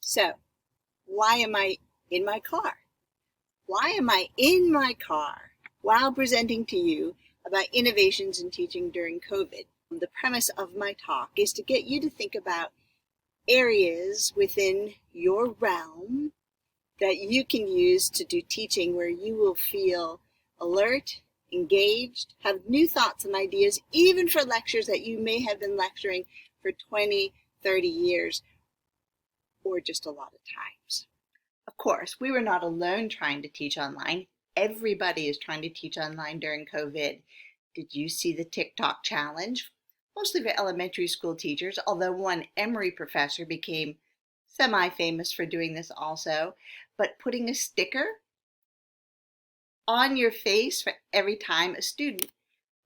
So, why am I in my car? Why am I in my car while presenting to you about innovations in teaching during COVID? The premise of my talk is to get you to think about areas within your realm that you can use to do teaching where you will feel alert, engaged, have new thoughts and ideas, even for lectures that you may have been lecturing for 20, 30 years, or just a lot of times. Of course, we were not alone trying to teach online. Everybody is trying to teach online during COVID. Did you see the TikTok challenge? Mostly for elementary school teachers, although one Emory professor became semi-famous for doing this also. But putting a sticker on your face for every time a student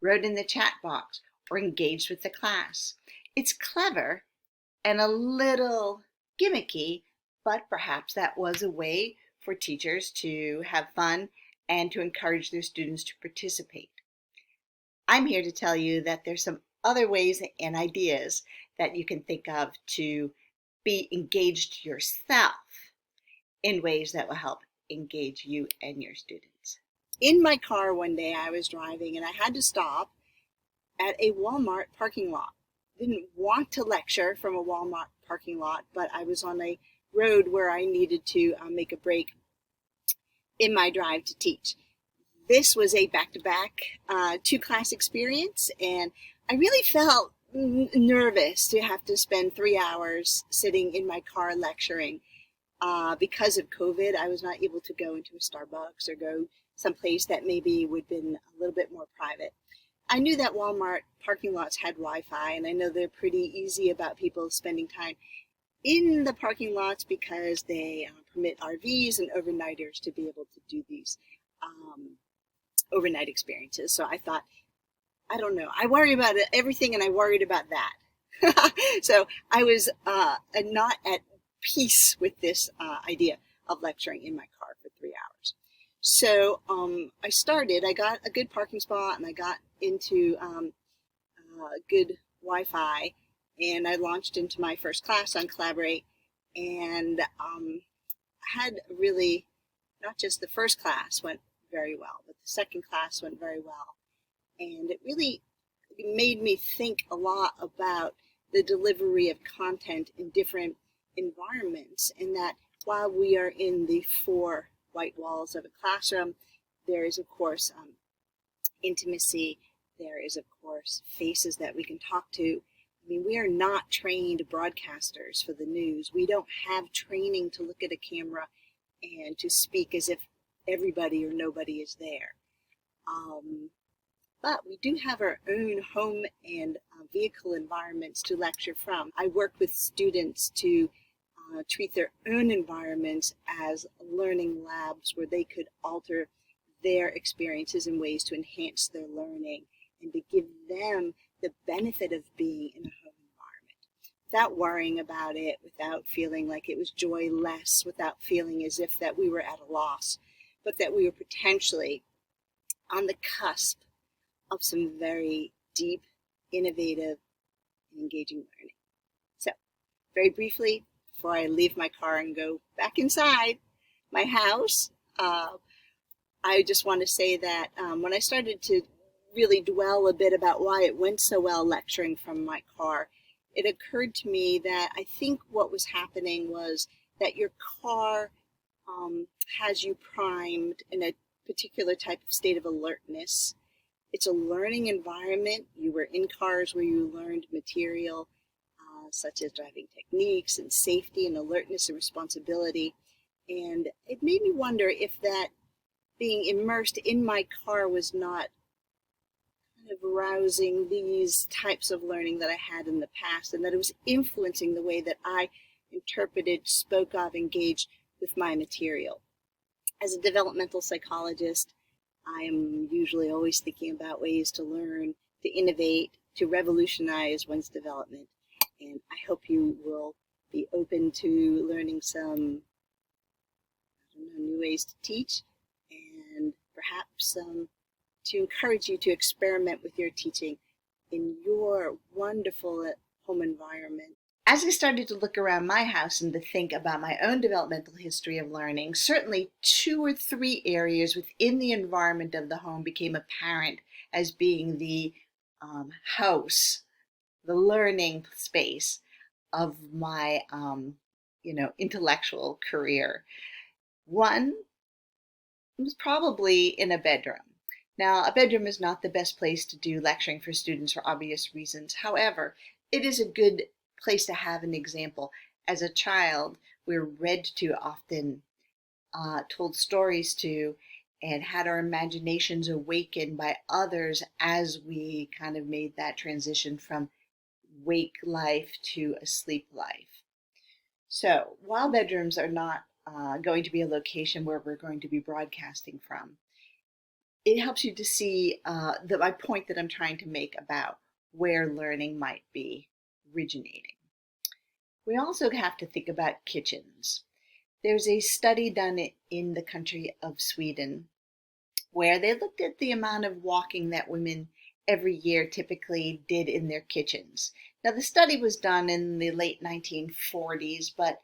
wrote in the chat box or engaged with the class. It's clever and a little gimmicky, but perhaps that was a way for teachers to have fun and to encourage their students to participate. I'm here to tell you that there's some other ways and ideas that you can think of to be engaged yourself in ways that will help engage you and your students. In my car one day I was driving and I had to stop at a Walmart parking lot. Didn't want to lecture from a Walmart parking lot, but I was on a road where I needed to make a break in my drive to teach. This was a back-to-back two-class experience, and I really felt nervous to have to spend 3 hours sitting in my car lecturing. Because of COVID, I was not able to go into a Starbucks or go someplace that maybe would have been a little bit more private. I knew that Walmart parking lots had Wi-Fi, and I know they're pretty easy about people spending time in the parking lots because they permit RVs and overnighters to be able to do these overnight experiences. So I thought, I don't know, I worry about everything and I worried about that. So I was not at peace with this idea of lecturing in my car for 3 hours. So I got a good parking spot and I got into good Wi-Fi, and I launched into my first class on Collaborate, and had really, not just the first class went very well, but the second class went very well. And it really made me think a lot about the delivery of content in different environments, and that while we are in the four white walls of a classroom, there is, of course, intimacy. There is, of course, faces that we can talk to. I mean, we are not trained broadcasters for the news. We don't have training to look at a camera and to speak as if everybody or nobody is there. But we do have our own home and vehicle environments to lecture from. I work with students to treat their own environments as learning labs where they could alter their experiences in ways to enhance their learning and to give them the benefit of being in a home environment without worrying about it, without feeling like it was joyless, without feeling as if that we were at a loss, but that we were potentially on the cusp of some very deep, innovative, and engaging learning. So, very briefly, before I leave my car and go back inside my house, I just want to say that when I started to really dwell a bit about why it went so well lecturing from my car, it occurred to me that I think what was happening was that your car has you primed in a particular type of state of alertness. It's a learning environment. You were in cars where you learned material such as driving techniques and safety and alertness and responsibility. And it made me wonder if that being immersed in my car was not kind of arousing these types of learning that I had in the past, and that it was influencing the way that I interpreted, spoke of, engaged with my material. As a developmental psychologist, I am usually always thinking about ways to learn, to innovate, to revolutionize one's development. And I hope you will be open to learning some, new ways to teach, and perhaps to encourage you to experiment with your teaching in your wonderful home environment. as I started to look around my house and to think about my own developmental history of learning, certainly 2 or 3 areas within the environment of the home became apparent as being the house, the learning space of my, intellectual career. One was probably in a bedroom. Now, a bedroom is not the best place to do lecturing for students for obvious reasons. However, it is a good place to have an example. As a child, we're read to often, told stories to, and had our imaginations awakened by others as we kind of made that transition from wake life to a sleep life. So while bedrooms are not going to be a location where we're going to be broadcasting from, it helps you to see my point that I'm trying to make about where learning might be originating. We also have to think about kitchens. There's a study done in the country of Sweden where they looked at the amount of walking that women every year typically did in their kitchens. Now, the study was done in the late 1940s, but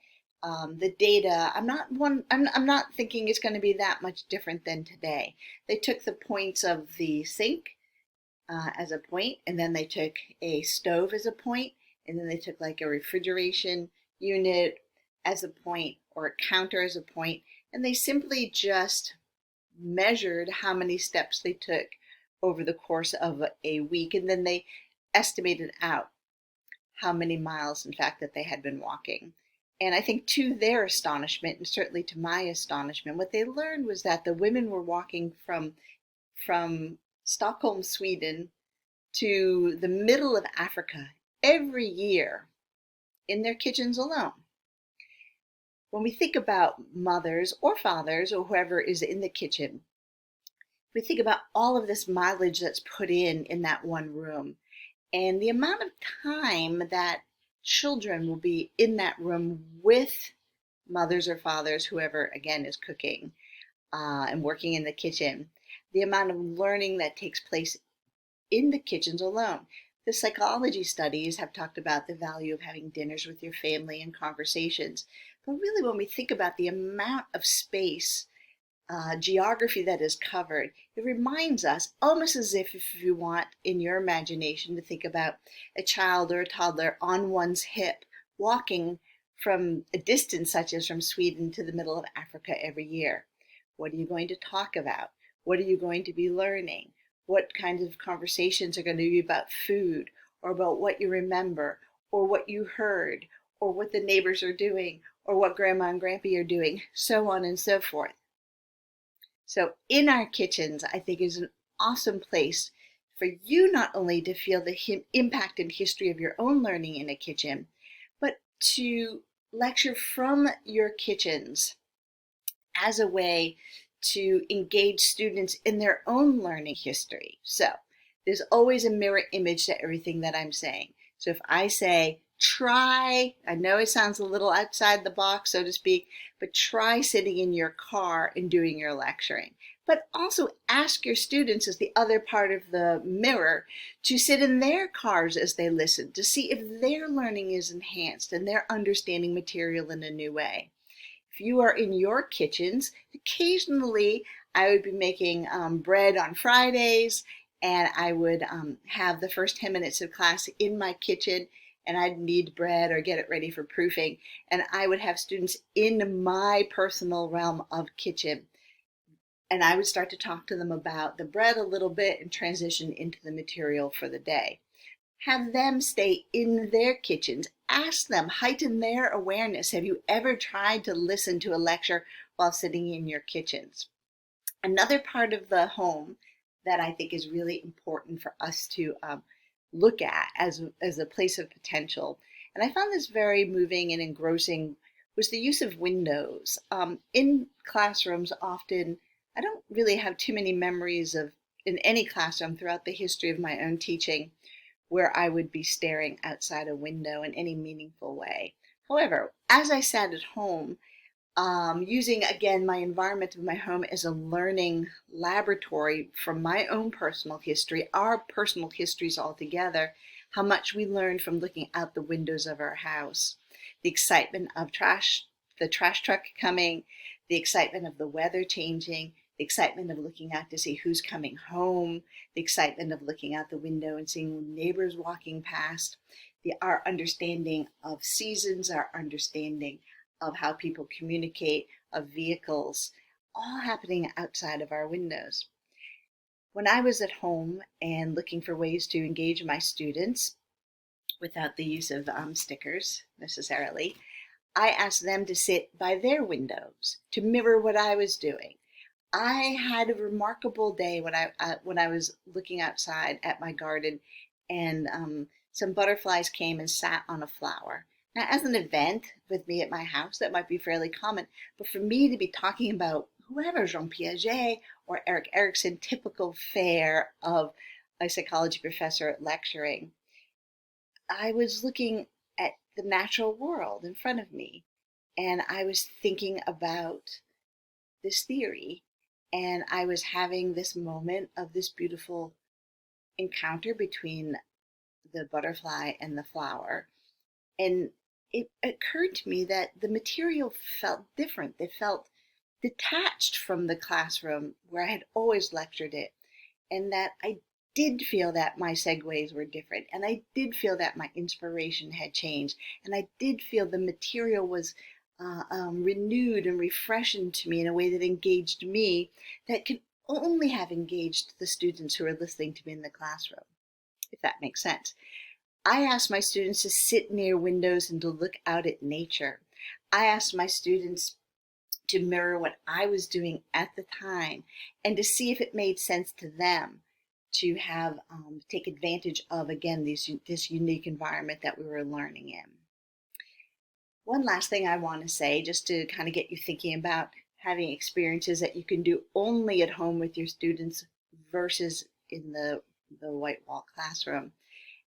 the data, I'm not thinking it's going to be that much different than today. They took the points of the sink as a point, and then they took a stove as a point, and then they took like a refrigeration unit as a point or a counter as a point, and they simply just measured how many steps they took over the course of a week, and then they estimated out how many miles, in fact, that they had been walking. And I think to their astonishment, and certainly to my astonishment, what they learned was that the women were walking from Stockholm, Sweden, to the middle of Africa every year in their kitchens alone. When we think about mothers or fathers or whoever is in the kitchen, we think about all of this mileage that's put in that one room, and the amount of time that children will be in that room with mothers or fathers, whoever again is cooking and working in the kitchen, the amount of learning that takes place in the kitchens alone. The psychology studies have talked about the value of having dinners with your family and conversations. But really, when we think about the amount of space, geography that is covered, it reminds us, almost as if you want in your imagination to think about a child or a toddler on one's hip, walking from a distance such as from Sweden to the middle of Africa every year. What are you going to talk about? What are you going to be learning? What kinds of conversations are going to be about food, or about what you remember, or what you heard, or what the neighbors are doing, or what grandma and grandpa are doing, so on and so forth. So in our kitchens, I think is an awesome place for you not only to feel the impact and history of your own learning in a kitchen, but to lecture from your kitchens as a way to engage students in their own learning history. So there's always a mirror image to everything that I'm saying. So if I say, try, I know it sounds a little outside the box, so to speak, but try sitting in your car and doing your lecturing. But also ask your students, as the other part of the mirror, to sit in their cars as they listen, to see if their learning is enhanced and they're understanding material in a new way. If you are in your kitchens, occasionally I would be making bread on Fridays, and I would have the first 10 minutes of class in my kitchen, and I'd knead bread or get it ready for proofing, and I would have students in my personal realm of kitchen, and I would start to talk to them about the bread a little bit and transition into the material for the day. Have them stay in their kitchens. Ask them, heighten their awareness. Have you ever tried to listen to a lecture while sitting in your kitchens? Another part of the home that I think is really important for us to look at as a place of potential, and I found this very moving and engrossing, was the use of windows. In classrooms often, I don't really have too many memories of, in any classroom throughout the history of my own teaching, where I would be staring outside a window in any meaningful way. However, as I sat at home, using again my environment of my home as a learning laboratory from my own personal history, our personal histories all together, how much we learn from looking out the windows of our house, the excitement of the trash truck coming, the excitement of the weather changing, the excitement of looking out to see who's coming home, the excitement of looking out the window and seeing neighbors walking past, our understanding of seasons, our understanding of how people communicate, of vehicles, all happening outside of our windows. When I was at home and looking for ways to engage my students without the use of stickers necessarily, I asked them to sit by their windows to mirror what I was doing. I had a remarkable day when I was looking outside at my garden, and some butterflies came and sat on a flower. Now, as an event with me at my house, that might be fairly common, but for me to be talking about whoever, Jean Piaget or Erik Erikson, typical fare of a psychology professor lecturing, I was looking at the natural world in front of me, and I was thinking about this theory, and I was having this moment of this beautiful encounter between the butterfly and the flower. And it occurred to me that the material felt different. It felt detached from the classroom where I had always lectured it, and that I did feel that my segues were different, and I did feel that my inspiration had changed, and I did feel the material was renewed and refreshing to me in a way that engaged me, that could only have engaged the students who are listening to me in the classroom, if that makes sense. I asked my students to sit near windows and to look out at nature. I asked my students to mirror what I was doing at the time and to see if it made sense to them to have take advantage of, again, this unique environment that we were learning in. One last thing I want to say, just to kind of get you thinking about having experiences that you can do only at home with your students versus in the white wall classroom.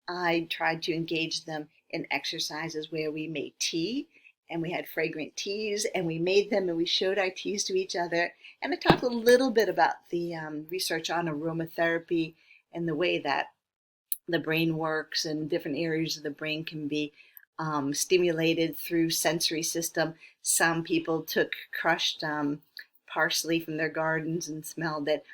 I tried to engage them in exercises where we made tea, and we had fragrant teas, and we made them and we showed our teas to each other. And I talked a little bit about the research on aromatherapy and the way that the brain works, and different areas of the brain can be stimulated through sensory system. Some people took crushed parsley from their gardens and smelled it.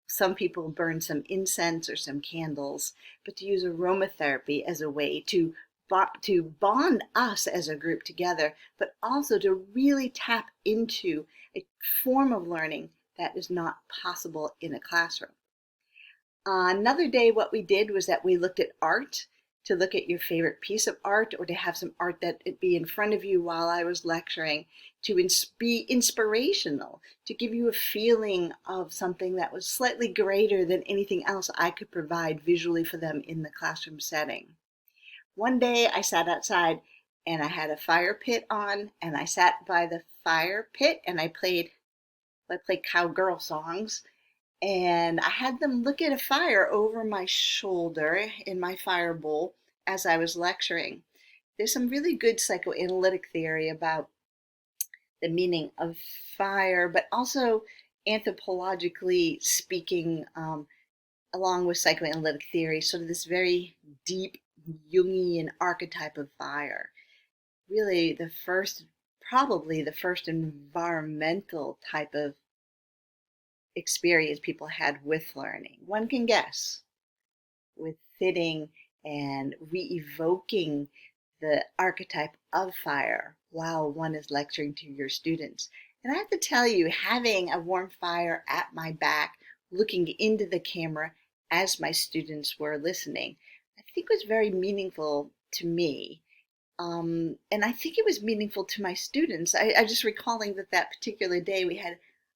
Some people burned some incense or some candles, but to use aromatherapy as a way to bond us as a group together, but also to really tap into a form of learning that is not possible in a classroom. Another day, what we did was that we looked at art, to look at your favorite piece of art, or to have some art that it be in front of you while I was lecturing, to be inspirational, to give you a feeling of something that was slightly greater than anything else I could provide visually for them in the classroom setting. One day I sat outside and I had a fire pit on, and I sat by the fire pit and I played cowgirl songs, and I had them look at a fire over my shoulder in my fire bowl as I was lecturing. There's some really good psychoanalytic theory about the meaning of fire, but also anthropologically speaking, along with psychoanalytic theory, sort of this very deep Jungian archetype of fire. Really probably the first environmental type of experience people had with learning. One can guess, with sitting and re-evoking the archetype of fire while one is lecturing to your students. And I have to tell you, having a warm fire at my back, looking into the camera as my students were listening, I think was very meaningful to me. And I think it was meaningful to my students. I just recalling that particular day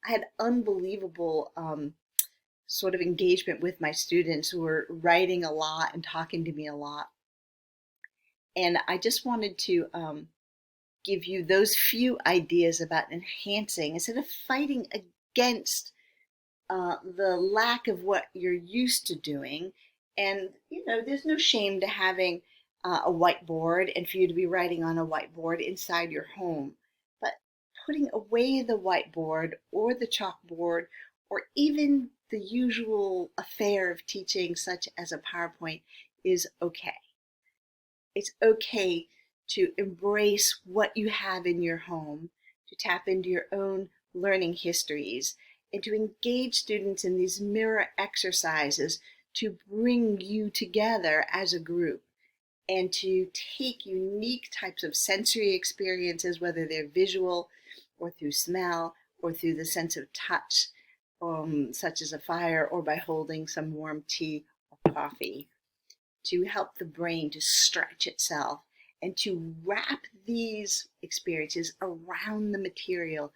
I had unbelievable sort of engagement with my students who were writing a lot and talking to me a lot. And I just wanted to give you those few ideas about enhancing instead of fighting against the lack of what you're used to doing. And, there's no shame to having a whiteboard and for you to be writing on a whiteboard inside your home. But putting away the whiteboard or the chalkboard or even the usual affair of teaching, such as a PowerPoint, is okay. It's okay to embrace what you have in your home, to tap into your own learning histories, and to engage students in these mirror exercises to bring you together as a group, and to take unique types of sensory experiences, whether they're visual or through smell or through the sense of touch, such as a fire, or by holding some warm tea or coffee, to help the brain to stretch itself and to wrap these experiences around the material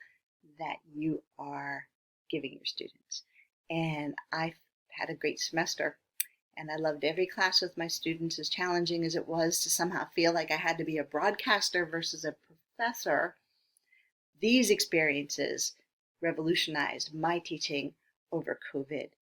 that you are giving your students. And I've had a great semester, and I loved every class with my students, as challenging as it was to somehow feel like I had to be a broadcaster versus a professor. These experiences revolutionized my teaching over COVID.